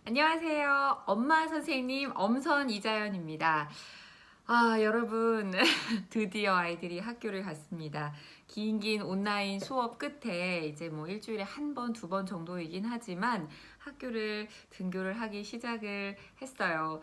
안녕하세요. 엄마 선생님 엄선 이자연입니다. 여러분, 드디어 아이들이 학교를 갔습니다. 긴 온라인 수업 끝에 이제 뭐 일주일에 한 번, 두 번 정도이긴 하지만 학교를 등교를 하기 시작을 했어요.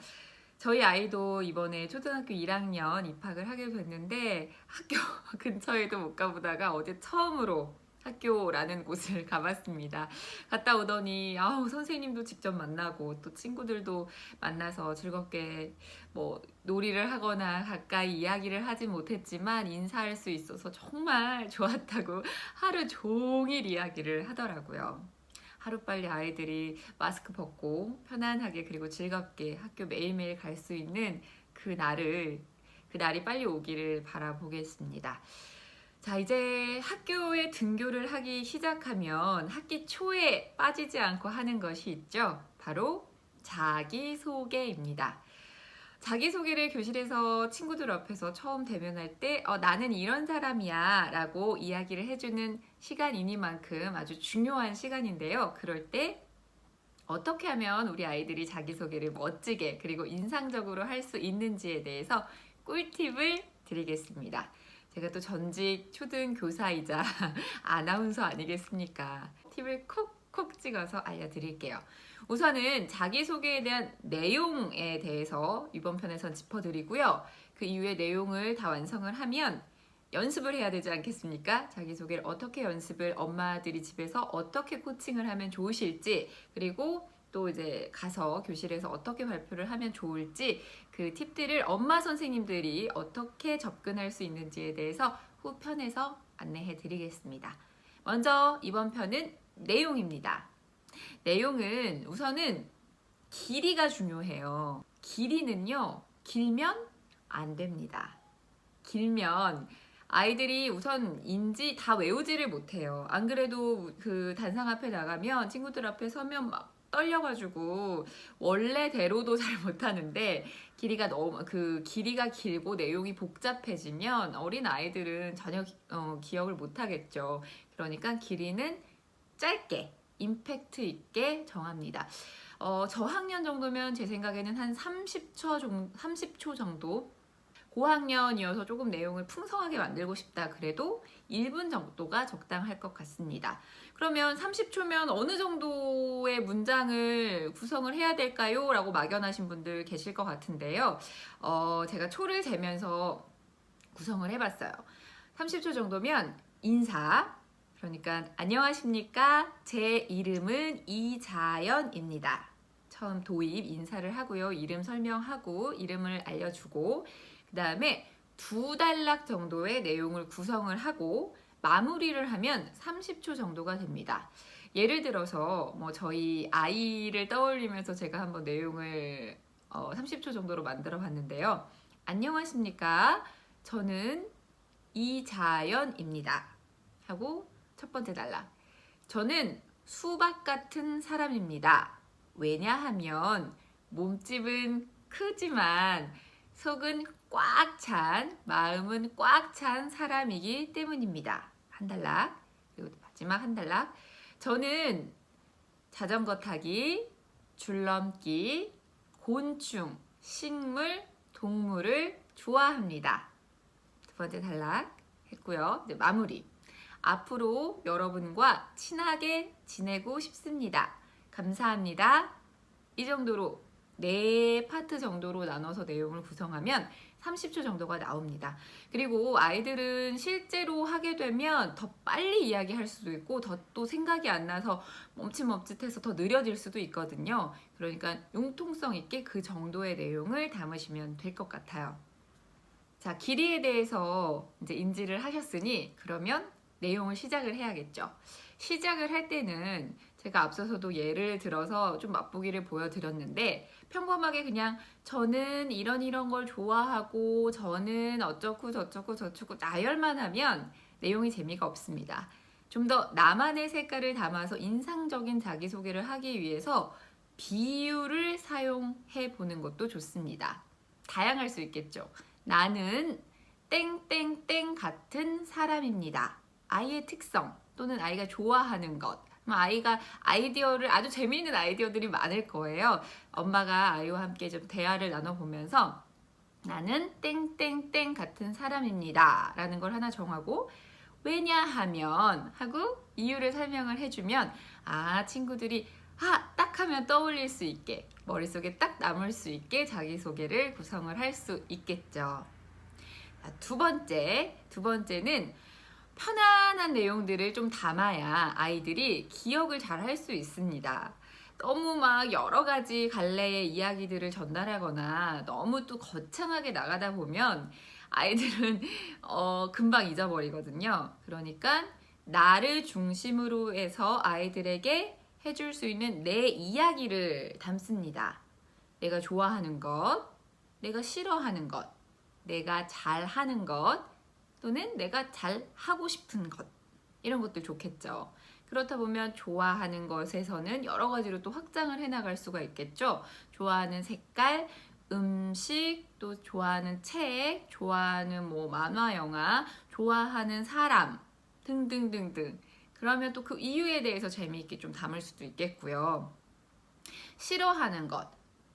저희 아이도 이번에 초등학교 1학년 입학을 하게 됐는데 학교 근처에도 못 가보다가 어제 처음으로 학교라는 곳을 가봤습니다. 갔다 오더니 선생님도 직접 만나고 또 친구들도 만나서 즐겁게 뭐 놀이를 하거나 가까이 이야기를 하진 못했지만 인사할 수 있어서 정말 좋았다고 하루 종일 이야기를 하더라고요. 하루빨리 아이들이 마스크 벗고 편안하게 그리고 즐겁게 학교 매일매일 갈 수 있는 그 날이 빨리 오기를 바라보겠습니다. 자, 이제 학교에 등교를 하기 시작하면 학기 초에 빠지지 않고 하는 것이 있죠. 바로 자기소개입니다. 자기소개를 교실에서 친구들 앞에서 처음 대면할 때 나는 이런 사람이야 라고 이야기를 해주는 시간이니만큼 아주 중요한 시간인데요. 그럴 때 어떻게 하면 우리 아이들이 자기소개를 멋지게 그리고 인상적으로 할 수 있는지에 대해서 꿀팁을 드리겠습니다. 제가 또 전직 초등교사이자 아나운서 아니겠습니까? 팁을 콕콕 찍어서 알려드릴게요. 우선은 자기소개에 대한 내용에 대해서 이번 편에선 짚어드리고요. 그 이후에 내용을 다 완성을 하면 연습을 해야 되지 않겠습니까? 자기소개를 어떻게 연습을 엄마들이 집에서 어떻게 코칭을 하면 좋으실지, 그리고 또 이제 가서 교실에서 어떻게 발표를 하면 좋을지 그 팁들을 엄마 선생님들이 어떻게 접근할 수 있는지에 대해서 후편에서 안내해 드리겠습니다. 먼저 이번 편은 내용입니다. 내용은 우선은 길이가 중요해요. 길이는요, 길면 안 됩니다. 길면 아이들이 우선 인지 다 외우지를 못해요. 안 그래도 그 단상 앞에 나가면 친구들 앞에 서면 막 떨려가지고 원래대로도 잘 못하는데 길이가 길고 내용이 복잡해지면 어린 아이들은 전혀 기억을 못하겠죠. 그러니까 길이는 짧게 임팩트 있게 정합니다. 저학년 정도면 제 생각에는 한 30초 정도, 고학년이어서 조금 내용을 풍성하게 만들고 싶다 그래도 1분 정도가 적당할 것 같습니다. 그러면 30초면 어느 정도의 문장을 구성을 해야 될까요? 라고 막연하신 분들 계실 것 같은데요. 제가 초를 재면서 구성을 해봤어요. 30초 정도면 인사, 그러니까 안녕하십니까? 제 이름은 이자연입니다. 처음 도입 인사를 하고요. 이름 설명하고 이름을 알려주고 그 다음에 2단락 정도의 내용을 구성을 하고 마무리를 하면 30초 정도가 됩니다. 예를 들어서 뭐 저희 아이를 떠올리면서 제가 한번 내용을 30초 정도로 만들어 봤는데요. 안녕하십니까? 저는 이자연입니다. 하고 첫 번째 단락. 저는 수박 같은 사람입니다. 왜냐하면 몸집은 크지만 속은 꽉 찬, 마음은 꽉 찬 사람이기 때문입니다. 한 단락. 그리고 마지막 한 단락. 저는 자전거 타기, 줄넘기, 곤충, 식물, 동물을 좋아합니다. 두 번째 단락 했고요. 이제 마무리. 앞으로 여러분과 친하게 지내고 싶습니다. 감사합니다. 이 정도로 4파트 정도로 나눠서 내용을 구성하면 30초 정도가 나옵니다. 그리고 아이들은 실제로 하게 되면 더 빨리 이야기할 수도 있고 또 생각이 안 나서 멈칫멈칫해서 더 느려질 수도 있거든요. 그러니까 융통성 있게 그 정도의 내용을 담으시면 될 것 같아요. 자, 길이에 대해서 이제 인지를 하셨으니 그러면 내용을 시작을 해야겠죠. 시작을 할 때는 제가 앞서서도 예를 들어서 좀 맛보기를 보여드렸는데 평범하게 그냥 저는 이런 걸 좋아하고 저는 어쩌고 저쩌고 나열만 하면 내용이 재미가 없습니다. 좀 더 나만의 색깔을 담아서 인상적인 자기소개를 하기 위해서 비유를 사용해 보는 것도 좋습니다. 다양할 수 있겠죠. 나는 땡땡땡 같은 사람입니다. 아이의 특성 또는 아이가 좋아하는 것, 아이가 아이디어를 아주 재미있는 아이디어들이 많을 거예요. 엄마가 아이와 함께 좀 대화를 나눠보면서 나는 땡땡땡 같은 사람입니다 라는 걸 하나 정하고 왜냐하면 하고 이유를 설명을 해주면 친구들이 딱 하면 떠올릴 수 있게 머릿속에 딱 남을 수 있게 자기소개를 구성을 할 수 있겠죠. 두 번째는 편안한 내용들을 좀 담아야 아이들이 기억을 잘 할 수 있습니다. 너무 막 여러 가지 갈래의 이야기들을 전달하거나 너무 또 거창하게 나가다 보면 아이들은 금방 잊어버리거든요. 그러니까 나를 중심으로 해서 아이들에게 해줄 수 있는 내 이야기를 담습니다. 내가 좋아하는 것, 내가 싫어하는 것, 내가 잘하는 것, 또는 내가 잘하고 싶은 것, 이런 것들 좋겠죠. 그렇다 보면 좋아하는 것에서는 여러 가지로 또 확장을 해나갈 수가 있겠죠. 좋아하는 색깔, 음식, 또 좋아하는 책, 좋아하는 만화, 영화, 좋아하는 사람 등등등등. 그러면 또 그 이유에 대해서 재미있게 좀 담을 수도 있겠고요. 싫어하는 것.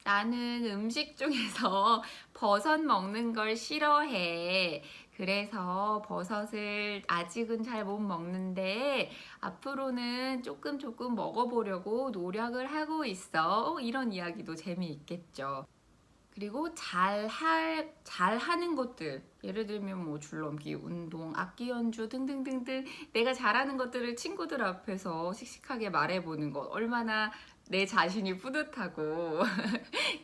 나는 음식 중에서 버섯 먹는 걸 싫어해. 그래서 버섯을 아직은 잘 못 먹는데 앞으로는 조금 먹어보려고 노력을 하고 있어. 이런 이야기도 재미있겠죠. 그리고 잘하는 것들, 예를 들면 줄넘기, 운동, 악기 연주 등등등등 내가 잘하는 것들을 친구들 앞에서 씩씩하게 말해보는 것 얼마나 내 자신이 뿌듯하고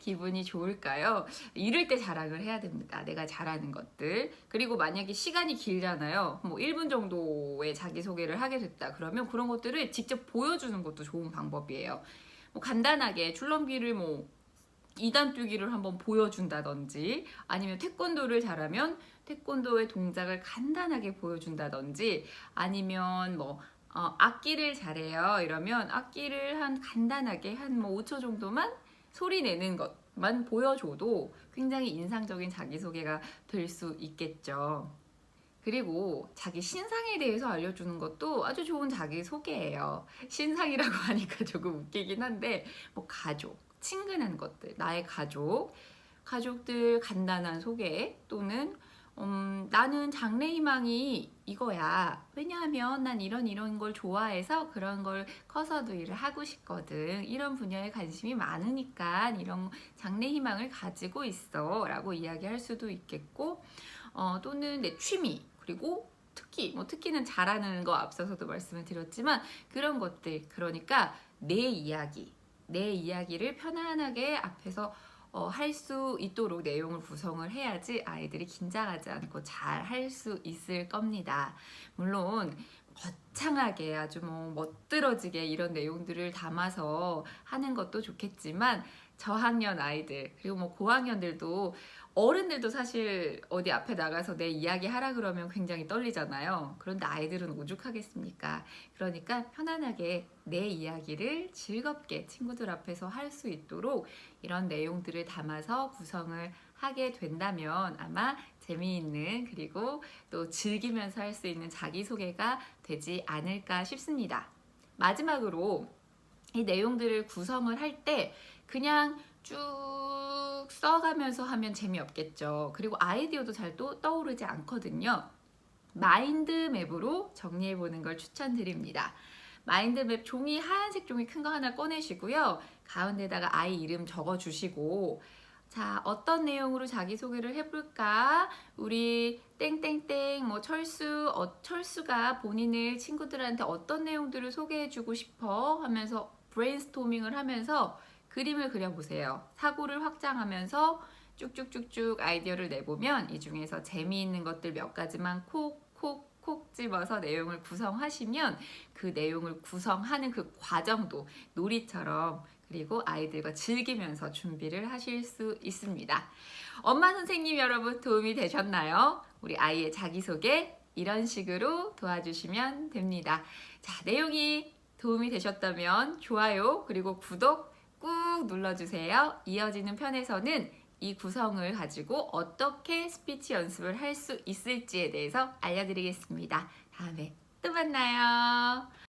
기분이 좋을까요? 이럴 때 자랑을 해야 됩니다. 내가 잘하는 것들. 그리고 만약에 시간이 길잖아요. 1분 정도의 자기소개를 하게 됐다. 그러면 그런 것들을 직접 보여주는 것도 좋은 방법이에요. 간단하게 줄넘기를 2단 뛰기를 한번 보여준다든지 아니면 태권도를 잘하면 태권도의 동작을 간단하게 보여준다든지 아니면 악기를 잘해요 이러면 악기를 간단하게 한 5초 정도만 소리 내는 것만 보여줘도 굉장히 인상적인 자기소개가 될 수 있겠죠. 그리고 자기 신상에 대해서 알려주는 것도 아주 좋은 자기소개예요. 신상이라고 하니까 조금 웃기긴 한데 가족, 친근한 것들, 나의 가족들 간단한 소개 또는 나는 장래희망이 이거야. 왜냐하면 난 이런 걸 좋아해서 그런 걸 커서도 일을 하고 싶거든. 이런 분야에 관심이 많으니까 이런 장래희망을 가지고 있어 라고 이야기할 수도 있겠고 또는 내 취미 그리고 특기는 잘하는 거 앞서서도 말씀을 드렸지만 그런 것들 그러니까 내 이야기를 편안하게 앞에서 할 수 있도록 내용을 구성을 해야지 아이들이 긴장하지 않고 잘 할 수 있을 겁니다. 물론 거창하게 아주 멋들어지게 이런 내용들을 담아서 하는 것도 좋겠지만 저학년 아이들 그리고 고학년들도 어른들도 사실 어디 앞에 나가서 내 이야기 하라 그러면 굉장히 떨리잖아요. 그런데 아이들은 오죽하겠습니까? 그러니까 편안하게 내 이야기를 즐겁게 친구들 앞에서 할 수 있도록 이런 내용들을 담아서 구성을 하게 된다면 아마 재미있는 그리고 또 즐기면서 할 수 있는 자기소개가 되지 않을까 싶습니다. 마지막으로 이 내용들을 구성을 할 때 그냥 쭉 써가면서 하면 재미없겠죠. 그리고 아이디어도 잘 떠오르지 않거든요. 마인드맵으로 정리해보는 걸 추천드립니다. 마인드맵 종이 하얀색 종이 큰 거 하나 꺼내시고요. 가운데다가 아이 이름 적어주시고 자 어떤 내용으로 자기소개를 해볼까? 우리 땡땡땡 철수가 본인을 친구들한테 어떤 내용들을 소개해주고 싶어 하면서 브레인스토밍을 하면서 그림을 그려보세요. 사고를 확장하면서 쭉쭉쭉쭉 아이디어를 내보면 이 중에서 재미있는 것들 몇 가지만 콕 집어서 내용을 구성하시면 그 내용을 구성하는 그 과정도 놀이처럼 그리고 아이들과 즐기면서 준비를 하실 수 있습니다. 엄마 선생님 여러분 도움이 되셨나요? 우리 아이의 자기소개 이런 식으로 도와주시면 됩니다. 자, 내용이 도움이 되셨다면 좋아요 그리고 구독 꾹 눌러주세요. 이어지는 편에서는 이 구성을 가지고 어떻게 스피치 연습을 할 수 있을지에 대해서 알려드리겠습니다. 다음에 또 만나요.